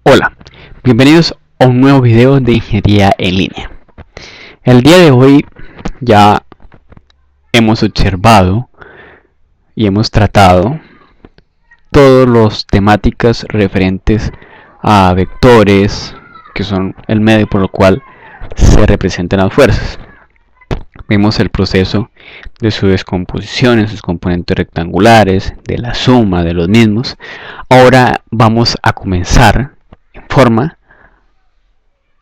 Hola, bienvenidos a un nuevo video de ingeniería en línea. El día de hoy ya hemos observado y hemos tratado todas las temáticas referentes a vectores, que son el medio por el cual se representan las fuerzas. Vimos el proceso de su descomposición en sus componentes rectangulares, de la suma de los mismos. Ahora vamos a comenzar en forma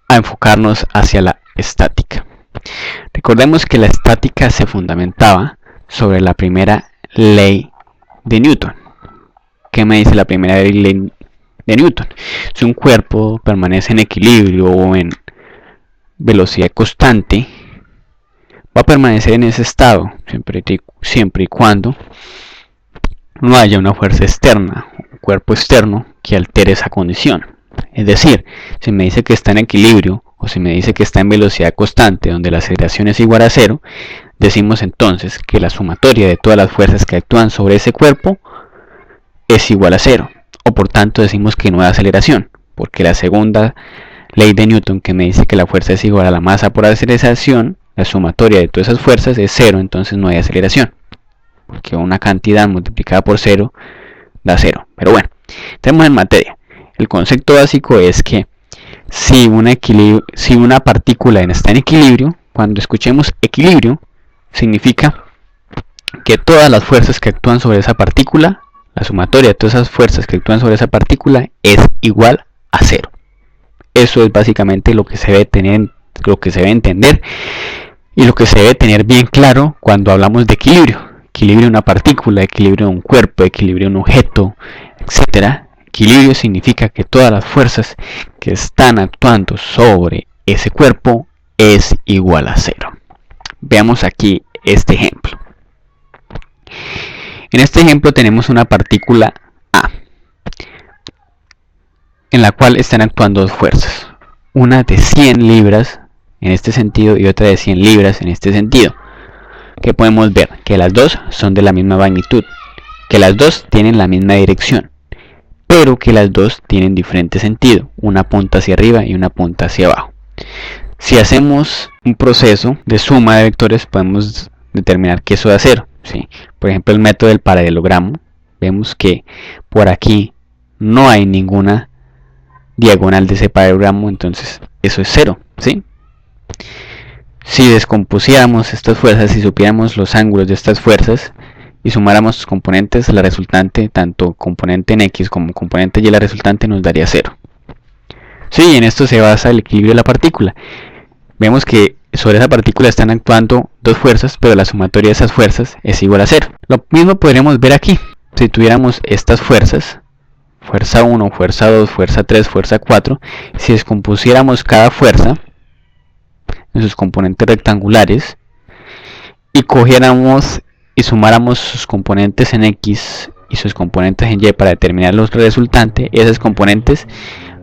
a enfocarnos hacia la estática. Recordemos que la estática se fundamentaba sobre la primera ley de Newton. ¿Qué me dice la primera ley de Newton? Si un cuerpo permanece en equilibrio o en velocidad constante, va a permanecer en ese estado siempre y cuando no haya una fuerza externa, un cuerpo externo que altere esa condición. Es decir, si me dice que está en equilibrio o si me dice que está en velocidad constante donde la aceleración es igual a cero, decimos entonces que la sumatoria de todas las fuerzas que actúan sobre ese cuerpo es igual a cero, o por tanto decimos que no hay aceleración, porque la segunda ley de Newton, que me dice que la fuerza es igual a la masa por aceleración, la sumatoria de todas esas fuerzas es cero, entonces no hay aceleración, porque una cantidad multiplicada por cero da cero. Pero bueno, entremos en materia. El concepto básico es que si una partícula está en equilibrio, cuando escuchemos equilibrio, significa que todas las fuerzas que actúan sobre esa partícula, la sumatoria de todas esas fuerzas que actúan sobre esa partícula es igual a cero. Eso es básicamente lo que se debe tener, lo que se debe entender y lo que se debe tener bien claro cuando hablamos de equilibrio. Equilibrio de una partícula, equilibrio de un cuerpo, equilibrio de un objeto, etc. Equilibrio significa que todas las fuerzas que están actuando sobre ese cuerpo es igual a cero. Veamos aquí este ejemplo. En este ejemplo tenemos una partícula A, en la cual están actuando dos fuerzas. Una de 100 libras en este sentido y otra de 100 libras en este sentido. Que podemos ver que las dos son de la misma magnitud, que las dos tienen la misma dirección, pero que las dos tienen diferente sentido, una apunta hacia arriba y una apunta hacia abajo. Si hacemos un proceso de suma de vectores, podemos determinar que eso da cero, ¿sí? Por ejemplo, el método del paralelogramo, vemos que por aquí no hay ninguna diagonal de ese paralelogramo, entonces eso es cero, ¿sí? Si descompusiéramos estas fuerzas y supiéramos los ángulos de estas fuerzas y sumáramos sus componentes, la resultante, tanto componente en X como componente Y, la resultante nos daría 0. Sí, en esto se basa el equilibrio de la partícula. Vemos que sobre esa partícula están actuando dos fuerzas, pero la sumatoria de esas fuerzas es igual a 0. Lo mismo podríamos ver aquí. Si tuviéramos estas fuerzas, fuerza 1, fuerza 2, fuerza 3, fuerza 4, si descompusiéramos cada fuerza en sus componentes rectangulares y cogiéramos y sumáramos sus componentes en X y sus componentes en Y para determinar los resultantes, esas componentes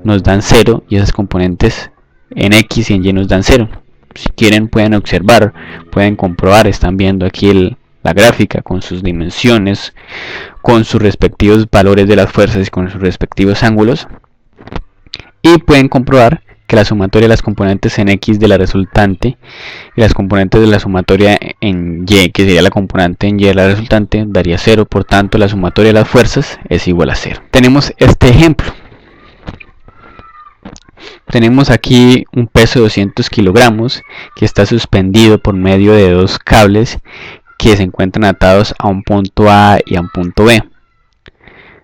nos dan 0 y esas componentes en X y en Y nos dan 0. Si quieren pueden observar, pueden comprobar, están viendo aquí la gráfica con sus dimensiones, con sus respectivos valores de las fuerzas y con sus respectivos ángulos, y pueden comprobar que la sumatoria de las componentes en X de la resultante y las componentes de la sumatoria en Y, que sería la componente en Y de la resultante, daría 0. Por tanto, la sumatoria de las fuerzas es igual a 0. Tenemos este ejemplo. Tenemos aquí un peso de 200 kilogramos que está suspendido por medio de dos cables que se encuentran atados a un punto A y a un punto B.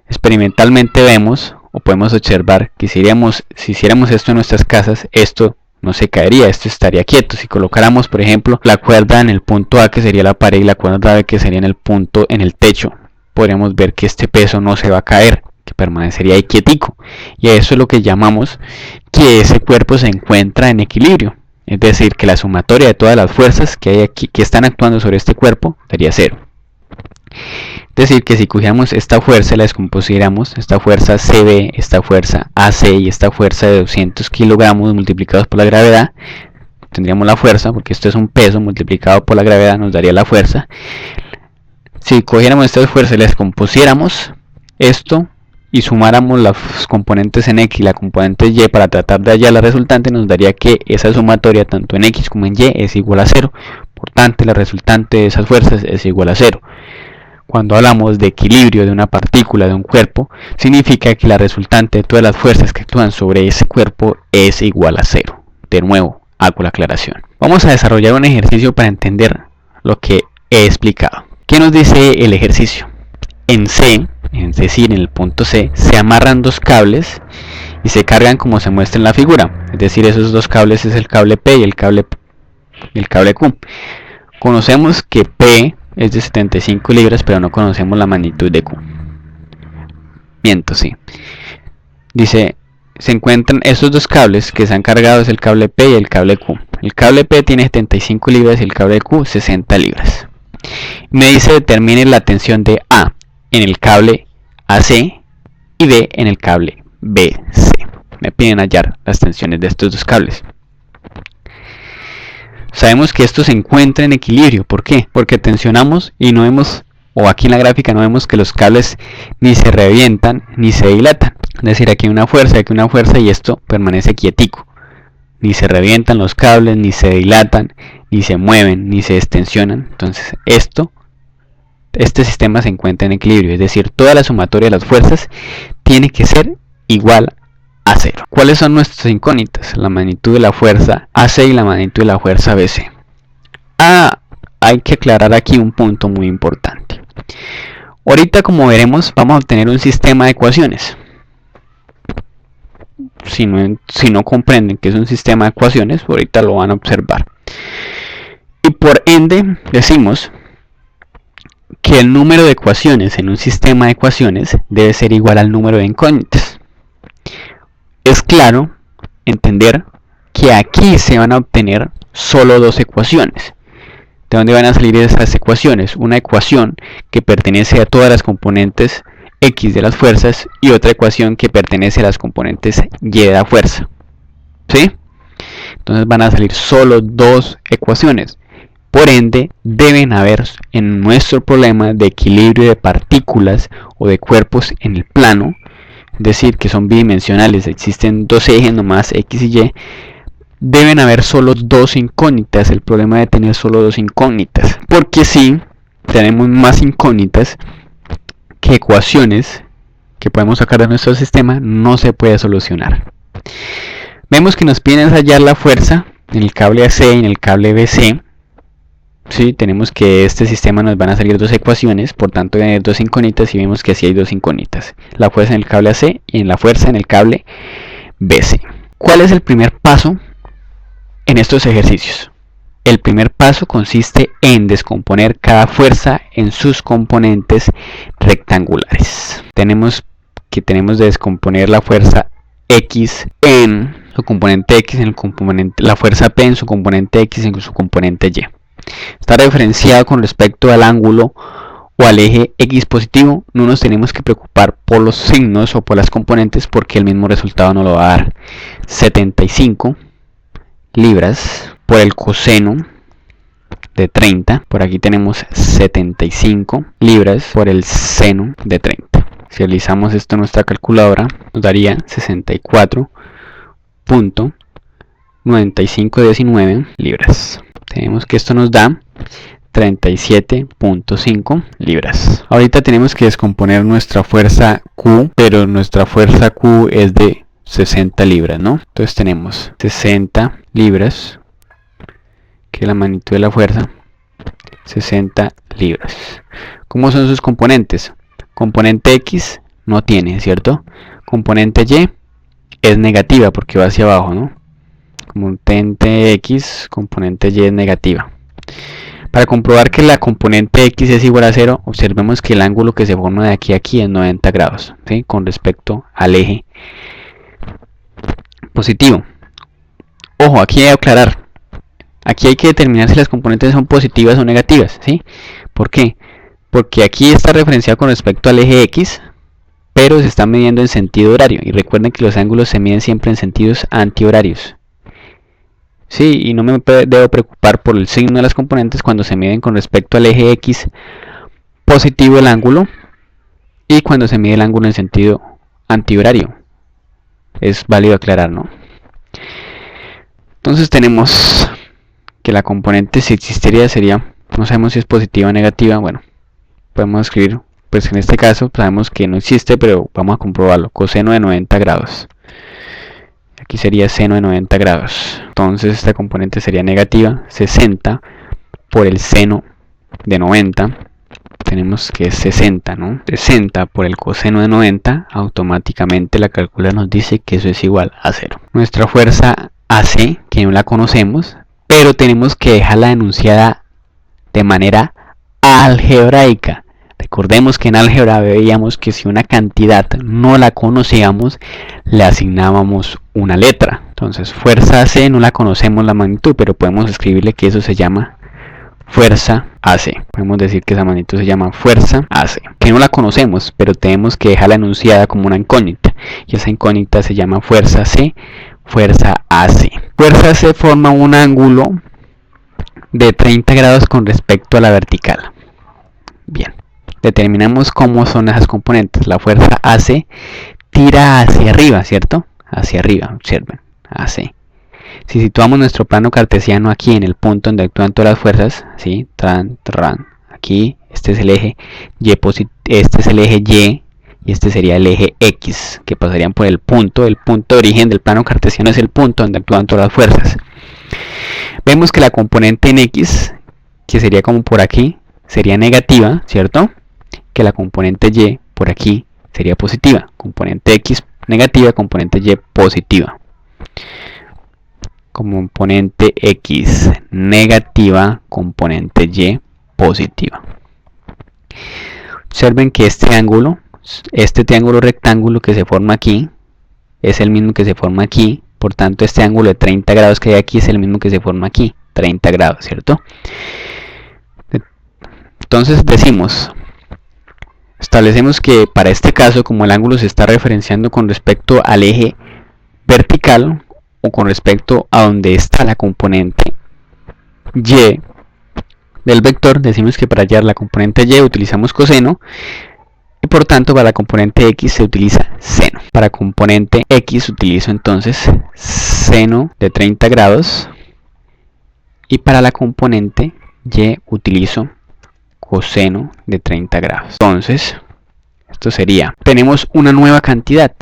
Experimentalmente vemos o podemos observar que si hiciéramos esto en nuestras casas, esto no se caería, esto estaría quieto. Si colocáramos, por ejemplo, la cuerda en el punto A, que sería la pared, y la cuerda B, que sería en el techo, podríamos ver que este peso no se va a caer, que permanecería ahí quietico. Y eso es lo que llamamos que ese cuerpo se encuentra en equilibrio. Es decir, que la sumatoria de todas las fuerzas que hay aquí, que están actuando sobre este cuerpo, daría 0. Es decir, que si cogiéramos esta fuerza y la descompusiéramos, esta fuerza CB, esta fuerza AC y esta fuerza de 200 kilogramos multiplicados por la gravedad, tendríamos la fuerza, porque esto es un peso multiplicado por la gravedad, nos daría la fuerza. Si cogiéramos esta fuerza y la descompusiéramos, esto y sumáramos los componentes en X y la componente Y para tratar de hallar la resultante, nos daría que esa sumatoria tanto en X como en Y es igual a 0. Por tanto, la resultante de esas fuerzas es igual a 0. Cuando hablamos de equilibrio de una partícula de un cuerpo, significa que la resultante de todas las fuerzas que actúan sobre ese cuerpo es igual a 0. De nuevo, hago la aclaración. Vamos a desarrollar un ejercicio para entender lo que he explicado. ¿Qué nos dice el ejercicio? En C, es decir, en el punto C, se amarran dos cables y se cargan como se muestra en la figura. Es decir, esos dos cables es el cable P y el cable Q. Conocemos que P es de 75 libras, pero no conocemos la magnitud de Q. Miento, sí. Dice, se encuentran estos dos cables que se han cargado, es el cable P y el cable Q. El cable P tiene 75 libras y el cable Q 60 libras. Me dice determine la tensión de A en el cable AC y B en el cable BC. Me piden hallar las tensiones de estos dos cables. Sabemos que esto se encuentra en equilibrio. ¿Por qué? Porque tensionamos y no vemos, o aquí en la gráfica no vemos que los cables ni se revientan ni se dilatan. Es decir, aquí hay una fuerza y esto permanece quietico. Ni se revientan los cables, ni se dilatan, ni se mueven, ni se extensionan. Entonces este sistema se encuentra en equilibrio. Es decir, toda la sumatoria de las fuerzas tiene que ser igual a 0. ¿Cuáles son nuestras incógnitas? La magnitud de la fuerza AC y la magnitud de la fuerza BC. Hay que aclarar aquí un punto muy importante. Ahorita, como veremos, vamos a obtener un sistema de ecuaciones. Si no comprenden que es un sistema de ecuaciones, ahorita lo van a observar. Y por ende, decimos que el número de ecuaciones en un sistema de ecuaciones debe ser igual al número de incógnitas. Es claro entender que aquí se van a obtener solo dos ecuaciones. ¿De dónde van a salir esas ecuaciones? Una ecuación que pertenece a todas las componentes X de las fuerzas y otra ecuación que pertenece a las componentes Y de la fuerza. ¿Sí? Entonces van a salir solo dos ecuaciones. Por ende, deben haber en nuestro problema de equilibrio de partículas o de cuerpos en el plano, es decir, que son bidimensionales, existen dos ejes nomás X y Y, deben haber solo dos incógnitas. El problema de tener solo dos incógnitas, porque si tenemos más incógnitas que ecuaciones que podemos sacar de nuestro sistema, no se puede solucionar. Vemos que nos piden hallar la fuerza en el cable AC y en el cable BC. ¿Sí? Tenemos que este sistema nos van a salir dos ecuaciones, por tanto deben haber dos incógnitas y vemos que sí hay dos incógnitas. La fuerza en el cable AC y en la fuerza en el cable BC. ¿Cuál es el primer paso en estos ejercicios? El primer paso consiste en descomponer cada fuerza en sus componentes rectangulares. Tenemos de descomponer la fuerza X en su componente X, la fuerza P en su componente X en su componente Y. Está referenciado con respecto al ángulo o al eje X positivo. No nos tenemos que preocupar por los signos o por las componentes, porque el mismo resultado nos lo va a dar. 75 libras por el coseno de 30. Por aquí tenemos 75 libras por el seno de 30. Si realizamos esto en nuestra calculadora, nos daría 64.9519 libras. Tenemos que esto nos da 37.5 libras. Ahorita tenemos que descomponer nuestra fuerza Q, pero nuestra fuerza Q es de 60 libras, ¿no? Entonces tenemos 60 libras, que es la magnitud de la fuerza, 60 libras. ¿Cómo son sus componentes? Componente X no tiene, ¿cierto? Componente Y es negativa porque va hacia abajo, ¿no? Componente X, componente Y es negativa. Para comprobar que la componente X es igual a 0, observemos que el ángulo que se forma de aquí a aquí es 90 grados, ¿sí? Con respecto al eje positivo. Ojo, aquí hay que aclarar. Aquí hay que determinar si las componentes son positivas o negativas, ¿sí? ¿Por qué? Porque aquí está referenciado con respecto al eje X, pero se está midiendo en sentido horario. Y recuerden que los ángulos se miden siempre en sentidos antihorarios. Sí, y no me debo preocupar por el signo de las componentes cuando se miden con respecto al eje X positivo el ángulo, y cuando se mide el ángulo en sentido antihorario. Es válido aclarar, ¿no? Entonces tenemos que la componente, si existiría, sería, no sabemos si es positiva o negativa. Bueno, podemos escribir, pues en este caso sabemos que no existe, pero vamos a comprobarlo. Coseno de 90 grados. Aquí sería seno de 90 grados. Entonces esta componente sería negativa. 60 por el seno de 90. Tenemos que es 60, ¿no? 60 por el coseno de 90. Automáticamente la calculadora nos dice que eso es igual a 0. Nuestra fuerza AC, que no la conocemos, pero tenemos que dejarla enunciada de manera algebraica. Recordemos que en álgebra veíamos que si una cantidad no la conocíamos, le asignábamos una letra. Entonces, fuerza AC no la conocemos la magnitud, pero podemos escribirle que eso se llama fuerza AC. Podemos decir que esa magnitud se llama fuerza AC, que no la conocemos, pero tenemos que dejarla enunciada como una incógnita. Y esa incógnita se llama fuerza C, fuerza AC. Fuerza AC forma un ángulo de 30 grados con respecto a la vertical. Bien. Determinamos cómo son esas componentes. La fuerza AC tira hacia arriba, ¿cierto? Hacia arriba, observen, AC. Si situamos nuestro plano cartesiano aquí en el punto donde actúan todas las fuerzas, ¿sí? Aquí, este es el eje Y, este es el eje Y, y este sería el eje X, que pasarían por el punto de origen del plano cartesiano es el punto donde actúan todas las fuerzas. Vemos que la componente en X, que sería como por aquí, sería negativa, ¿cierto? Que la componente Y por aquí sería positiva. Componente X negativa, componente Y positiva. Componente X negativa, componente Y positiva. Observen que este triángulo rectángulo que se forma aquí es el mismo que se forma aquí. Por tanto, este ángulo de 30 grados que hay aquí es el mismo que se forma aquí. 30 grados, ¿cierto? Entonces establecemos que para este caso, como el ángulo se está referenciando con respecto al eje vertical o con respecto a donde está la componente Y del vector, decimos que para hallar la componente Y utilizamos coseno y por tanto para la componente X se utiliza seno. Para componente X utilizo entonces seno de 30 grados y para la componente Y utilizo coseno de 30 grados. Entonces, esto sería, tenemos una nueva cantidad,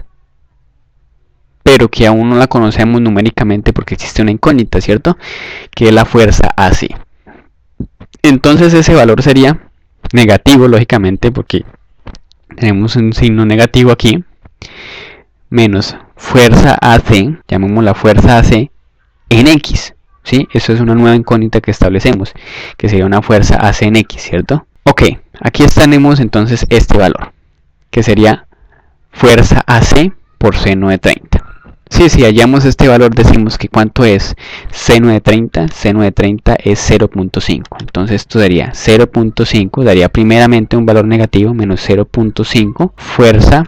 pero que aún no la conocemos numéricamente porque existe una incógnita, ¿cierto? Que es la fuerza AC. Entonces ese valor sería negativo, lógicamente, porque tenemos un signo negativo aquí, menos fuerza AC, llamémosla fuerza AC en X. ¿Sí? Eso es una nueva incógnita que establecemos, que sería una fuerza AC en X, ¿cierto? Ok, aquí tenemos entonces este valor, que sería fuerza AC por seno de 30. Sí, si hallamos este valor, decimos que ¿cuánto es seno de 30? Seno de 30 es 0.5. Entonces esto daría 0.5, daría primeramente un valor negativo, menos 0.5, fuerza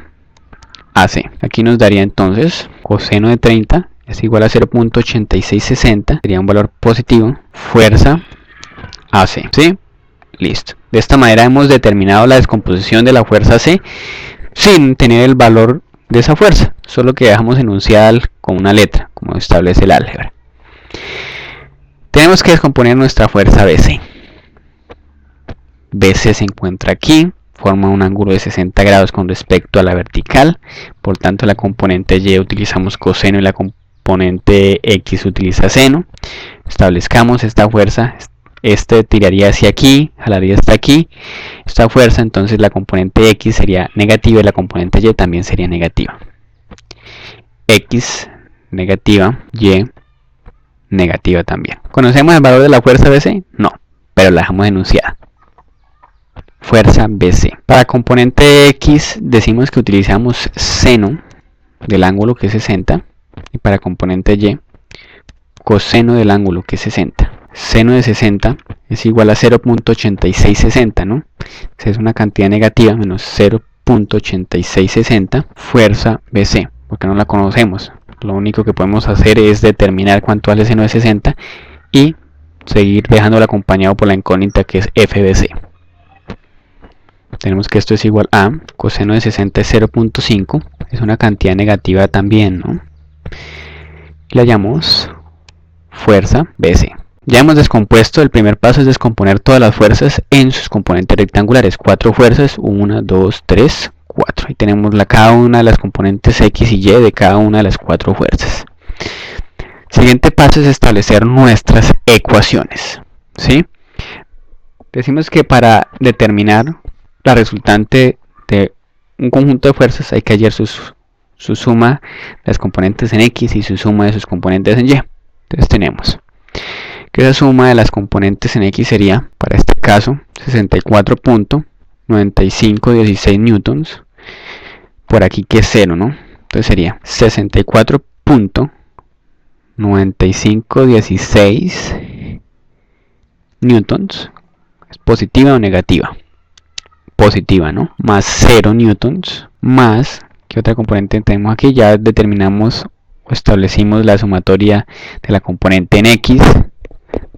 AC. Aquí nos daría entonces coseno de 30 es igual a 0.8660, sería un valor positivo, fuerza AC, ¿sí? Listo. De esta manera hemos determinado la descomposición de la fuerza C sin tener el valor de esa fuerza, solo que dejamos enunciada con una letra, como establece el álgebra. Tenemos que descomponer nuestra fuerza BC. BC se encuentra aquí, forma un ángulo de 60 grados con respecto a la vertical, por tanto la componente Y utilizamos coseno y la componente X utiliza seno. Establezcamos esta fuerza, este tiraría hacia aquí, jalaría hasta aquí, esta fuerza, entonces la componente X sería negativa y la componente Y también sería negativa. X negativa, Y negativa también. ¿Conocemos el valor de la fuerza BC? No, pero la dejamos enunciada. Fuerza BC. Para componente X decimos que utilizamos seno del ángulo que es 60 y para componente Y coseno del ángulo que es 60. Seno de 60 es igual a 0.8660, ¿no? Es una cantidad negativa menos 0.8660 fuerza BC, porque no la conocemos. Lo único que podemos hacer es determinar cuánto vale seno de 60 y seguir dejándolo acompañado por la incógnita que es FBC. tenemos que esto es igual a coseno de 60 es 0.5, es una cantidad negativa también, ¿no? La llamamos fuerza BC. Ya hemos descompuesto, el primer paso es descomponer todas las fuerzas en sus componentes rectangulares. 4 fuerzas, 1, 2, 3, 4. Y tenemos cada una de las componentes X y Y de cada una de las 4 fuerzas. Siguiente paso es establecer nuestras ecuaciones, ¿sí? Decimos que para determinar la resultante de un conjunto de fuerzas hay que hallar su suma de las componentes en X y su suma de sus componentes en Y. Entonces tenemos que esa suma de las componentes en X sería, para este caso, 64.9516 newtons. Por aquí que es 0, ¿no? Entonces sería 64.9516 newtons. ¿Es positiva o negativa? Positiva, ¿no? Más 0 newtons, más, ¿qué otra componente tenemos aquí? Ya determinamos o establecimos la sumatoria de la componente en X,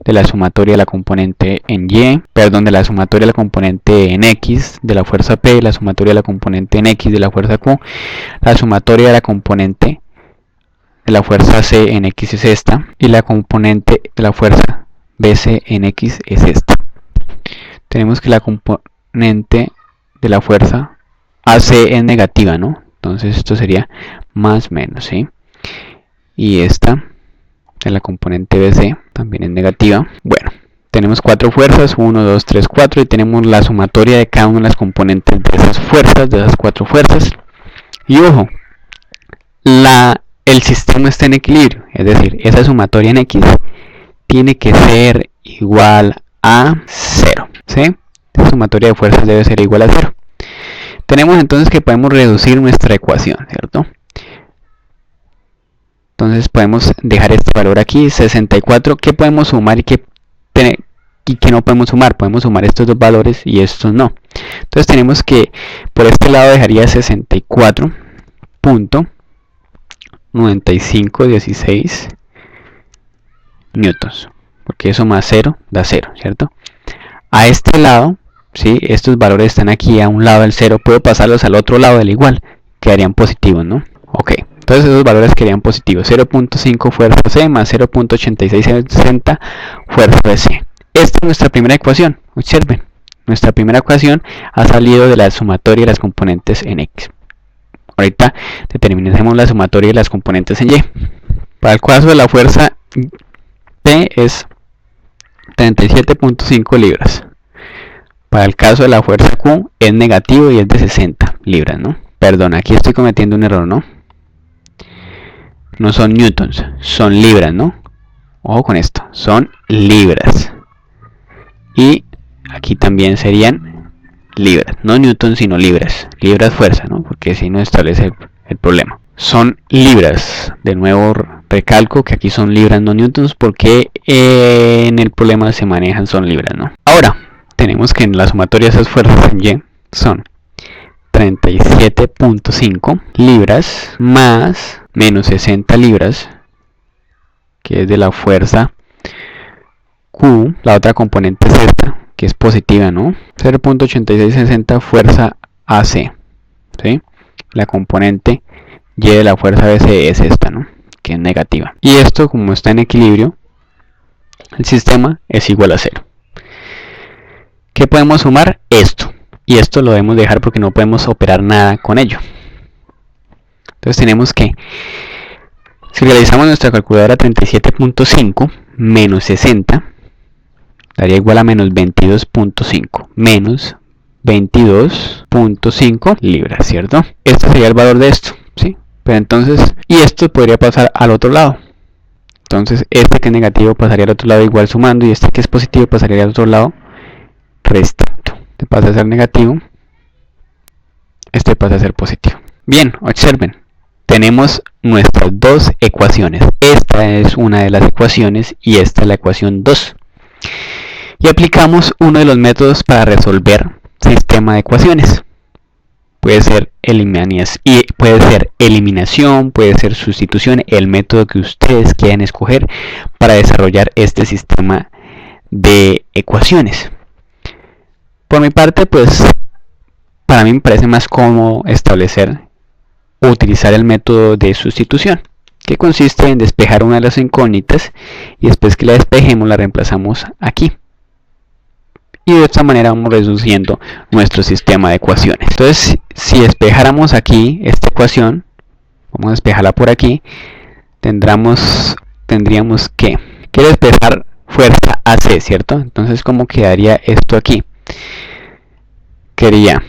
de la sumatoria de la componente en Y, perdón, de la sumatoria de la componente en X de la fuerza P, la sumatoria de la componente en X de la fuerza Q, la sumatoria de la componente de la fuerza C en X es esta, y la componente de la fuerza BC en X es esta. Tenemos que la componente de la fuerza AC es negativa, ¿no? Entonces esto sería más menos, ¿sí? Y esta de la componente BC también es negativa. Bueno, tenemos 4 fuerzas, 1, 2, 3, 4, y tenemos la sumatoria de cada una de las componentes de esas fuerzas, de esas 4 fuerzas. Y ojo, el sistema está en equilibrio, es decir, esa sumatoria en X tiene que ser igual a 0, ¿sí? La sumatoria de fuerzas debe ser igual a 0. Tenemos entonces que podemos reducir nuestra ecuación, ¿cierto? Entonces podemos dejar este valor aquí, 64, ¿qué podemos sumar y qué no podemos sumar? Podemos sumar estos dos valores y estos no. Entonces tenemos que, por este lado dejaría 64.9516 newtons, porque eso más 0 da 0, ¿cierto? A este lado, ¿sí? Estos valores están aquí a un lado del 0, puedo pasarlos al otro lado del igual, quedarían positivos, ¿no? Ok, entonces esos valores quedarían positivos, 0.5 fuerza C más 0.8660 fuerza de C. Esta es nuestra primera ecuación, observen, nuestra primera ecuación ha salido de la sumatoria de las componentes en X. Ahorita determinemos la sumatoria de las componentes en Y. Para el caso de la fuerza P es 37.5 libras. Para el caso de la fuerza Q es negativo y es de 60 libras, ¿no? Perdón, aquí estoy cometiendo un error, ¿no? No son newtons, son libras, ¿no? Ojo con esto, son libras. Y aquí también serían libras, no newtons sino libras. Libras fuerza, ¿no? Porque si no establece el problema. Son libras. De nuevo recalco que aquí son libras, no newtons, porque en el problema se manejan son libras, ¿no? Ahora, tenemos que en la sumatoria de esas fuerzas en Y son 37.5 libras más menos 60 libras, que es de la fuerza Q. La otra componente es esta, que es positiva, ¿no? 0.8660 fuerza AC, ¿sí? La componente Y de la fuerza BC es esta, ¿no? Que es negativa. Y esto, como está en equilibrio, el sistema es igual a 0. ¿Qué podemos sumar? Esto. Y esto lo debemos dejar porque no podemos operar nada con ello. Entonces tenemos que, si realizamos nuestra calculadora, 37.5 menos 60 daría igual a menos 22.5 menos 22.5 libras, ¿cierto? Este sería el valor de esto, ¿sí? Pero entonces, y esto podría pasar al otro lado. Entonces este que es negativo pasaría al otro lado igual sumando, y este que es positivo pasaría al otro lado restando. Este pasa a ser negativo, este pasa a ser positivo. Bien, observen, tenemos nuestras dos ecuaciones. Esta es una de las ecuaciones y esta es la ecuación 2. Y aplicamos uno de los métodos para resolver sistema de ecuaciones. Puede ser eliminación, puede ser sustitución, el método que ustedes quieran escoger para desarrollar este sistema de ecuaciones. Por mi parte, pues para mí me parece más cómodo establecer o utilizar el método de sustitución, que consiste en despejar una de las incógnitas y después que la despejemos la reemplazamos aquí. Y de esta manera vamos reduciendo nuestro sistema de ecuaciones. Entonces, si despejáramos aquí esta ecuación, vamos a despejarla por aquí, tendríamos que despejar fuerza AC, ¿cierto? Entonces, ¿cómo quedaría esto aquí? Quedaría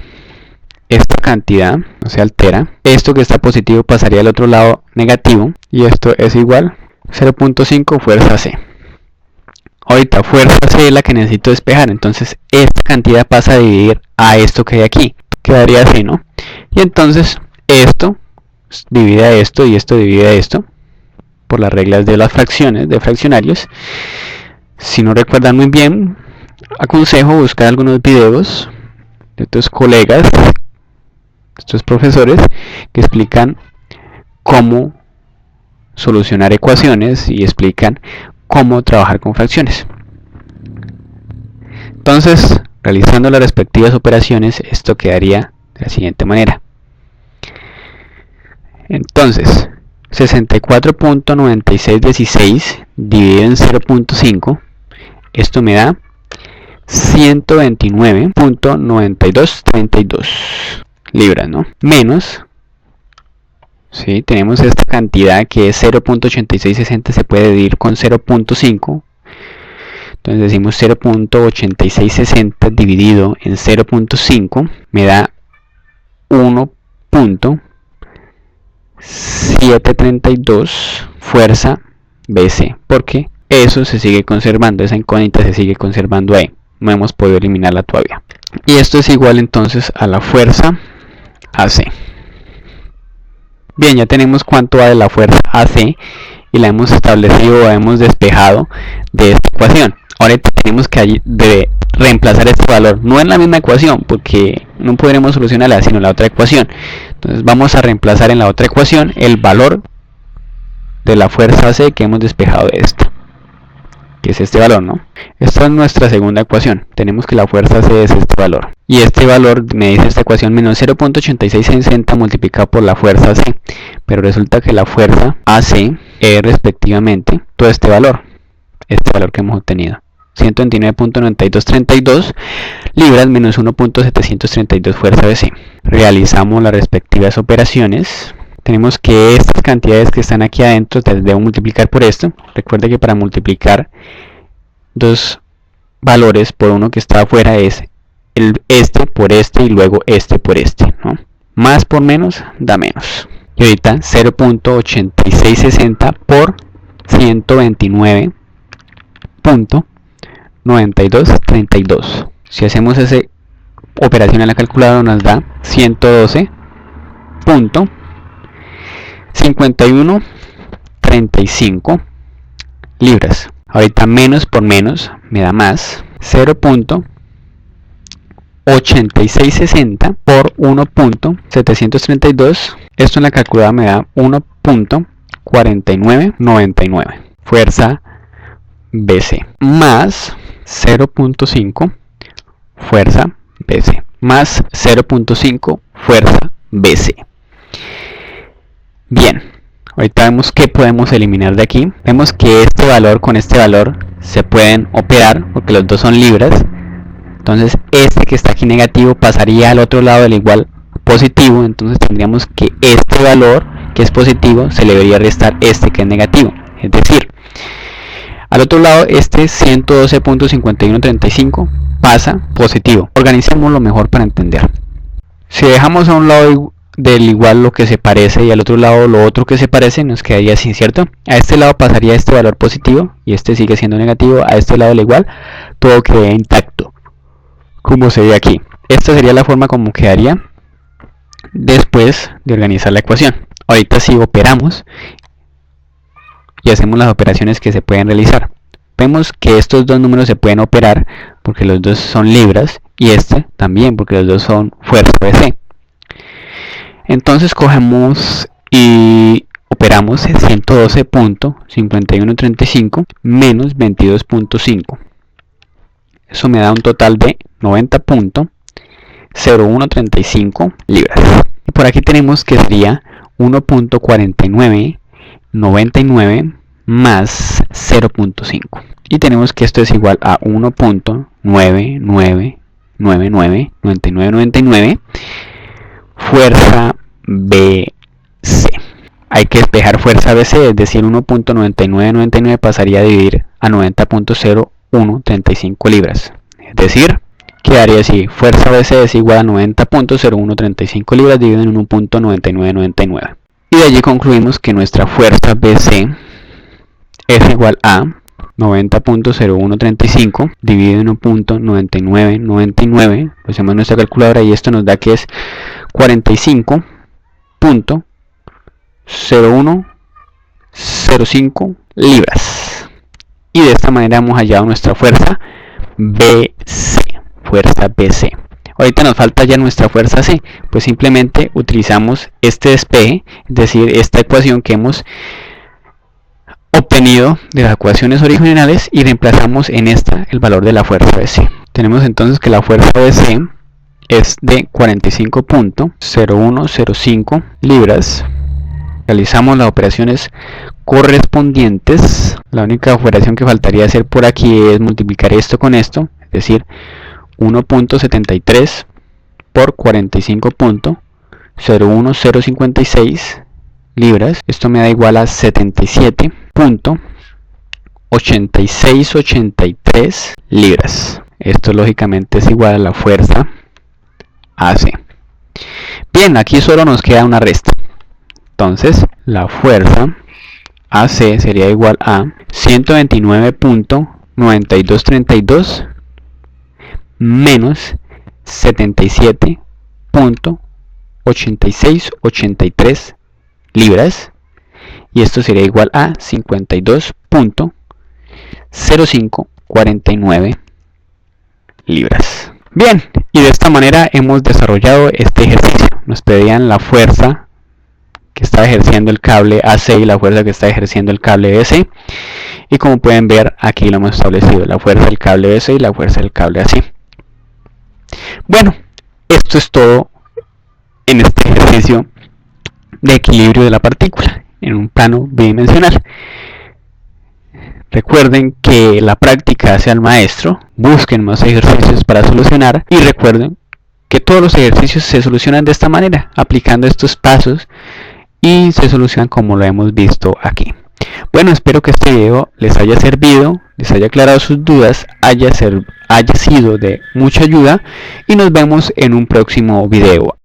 esta cantidad, no se altera, esto que está positivo pasaría al otro lado negativo, y esto es igual 0.5 fuerza C. Ahorita fuerza C es la que necesito despejar, entonces esta cantidad pasa a dividir a esto que hay aquí, quedaría así, ¿no? Y entonces esto divide a esto y esto divide a esto, por las reglas de las fracciones, de fraccionarios. Si no recuerdan muy bien, aconsejo buscar algunos videos de otros colegas, estos profesores, que explican cómo solucionar ecuaciones y explican cómo trabajar con fracciones. Entonces, realizando las respectivas operaciones, esto quedaría de la siguiente manera. Entonces, 64.9616 dividido en 0.5, esto me da 129.9232 libras, ¿no? Menos, ¿sí? Tenemos esta cantidad que es 0.8660, se puede dividir con 0.5. Entonces decimos 0.8660 dividido en 0.5 me da 1.732 fuerza BC, porque eso se sigue conservando, esa incógnita se sigue conservando ahí, no hemos podido eliminarla todavía. Y esto es igual entonces a la fuerza AC. Bien, ya tenemos cuánto vale la fuerza AC y la hemos establecido o hemos despejado de esta ecuación. Ahora tenemos que reemplazar este valor, no en la misma ecuación porque no podremos solucionarla, sino en la otra ecuación. Entonces vamos a reemplazar en la otra ecuación el valor de la fuerza C que hemos despejado de esta, que es este valor, ¿no? Esta es nuestra segunda ecuación. Tenemos que la fuerza C es este valor. Y este valor me dice esta ecuación menos 0.8660 multiplicado por la fuerza C. Pero resulta que la fuerza AC es respectivamente todo este valor que hemos obtenido. 129.9232 libras menos 1.732 fuerza BC. Realizamos las respectivas operaciones. Tenemos que estas cantidades que están aquí adentro debo multiplicar por esto. Recuerde que para multiplicar dos valores por uno que está afuera es este por este y luego este por este, ¿no? Más por menos da menos. Y ahorita 0.8660 por 129.9232. Si hacemos esa operación en la calculadora nos da 112.5135 libras. Ahorita menos por menos me da más. 0.8660 por 1.732. Esto en la calculadora me da 1.4999 fuerza BC más 0.5 fuerza BC más 0.5 fuerza BC. Bien, ahorita vemos que podemos eliminar de aquí. Vemos que este valor con este valor se pueden operar porque los dos son libras. Entonces este que está aquí negativo pasaría al otro lado del igual positivo. Entonces tendríamos que este valor que es positivo se le debería restar este que es negativo. Es decir, al otro lado este 112.5135 pasa positivo. Organicémoslo mejor para entender. Si dejamos a un lado del igual lo que se parece y al otro lado lo otro que se parece, nos quedaría así, ¿cierto? A este lado pasaría este valor positivo y este sigue siendo negativo. A este lado del igual todo queda intacto, como se ve aquí. Esta sería la forma como quedaría después de organizar la ecuación. Ahorita si operamos y hacemos las operaciones que se pueden realizar, vemos que estos dos números se pueden operar porque los dos son libras y este también porque los dos son fuerza BC. Entonces cogemos y operamos 112.5135 menos 22.5. Eso me da un total de 90.7 0,135 libras. Y por aquí tenemos que sería 1.4999 más 0.5. Y tenemos que esto es igual a 1.999999 fuerza BC. Hay que despejar fuerza BC, es decir, 1.9999 pasaría a dividir a 90.0135 libras. Es decir, quedaría así, fuerza BC es igual a 90.0135 libras dividido en 1.9999. Y de allí concluimos que nuestra fuerza BC es igual a 90.0135 dividido en 1.9999. Lo hacemos en nuestra calculadora y esto nos da que es 45.0105 libras. Y de esta manera hemos hallado nuestra fuerza BC. Fuerza BC. Ahorita nos falta ya nuestra fuerza C. Pues simplemente utilizamos este despeje, es decir, esta ecuación que hemos obtenido de las ecuaciones originales y reemplazamos en esta el valor de la fuerza BC. Tenemos entonces que la fuerza BC es de 45.0105 libras. Realizamos las operaciones correspondientes. La única operación que faltaría hacer por aquí es multiplicar esto con esto, es decir, 1.73 por 45.01056 libras. Esto me da igual a 77.8683 libras. Esto lógicamente es igual a la fuerza AC. Bien, aquí solo nos queda una resta. Entonces, la fuerza AC sería igual a 129.9232 menos 77.8683 libras, y esto sería igual a 52.0549 libras. Bien, y de esta manera hemos desarrollado este ejercicio. Nos pedían la fuerza que está ejerciendo el cable AC y la fuerza que está ejerciendo el cable BC, y como pueden ver aquí lo hemos establecido, la fuerza del cable BC y la fuerza del cable AC. Bueno, esto es todo en este ejercicio de equilibrio de la partícula en un plano bidimensional. Recuerden que la práctica hace al maestro, busquen más ejercicios para solucionar y recuerden que todos los ejercicios se solucionan de esta manera, aplicando estos pasos, y se solucionan como lo hemos visto aquí. Bueno, espero que este video les haya servido, les haya aclarado sus dudas, haya sido de mucha ayuda, y nos vemos en un próximo video.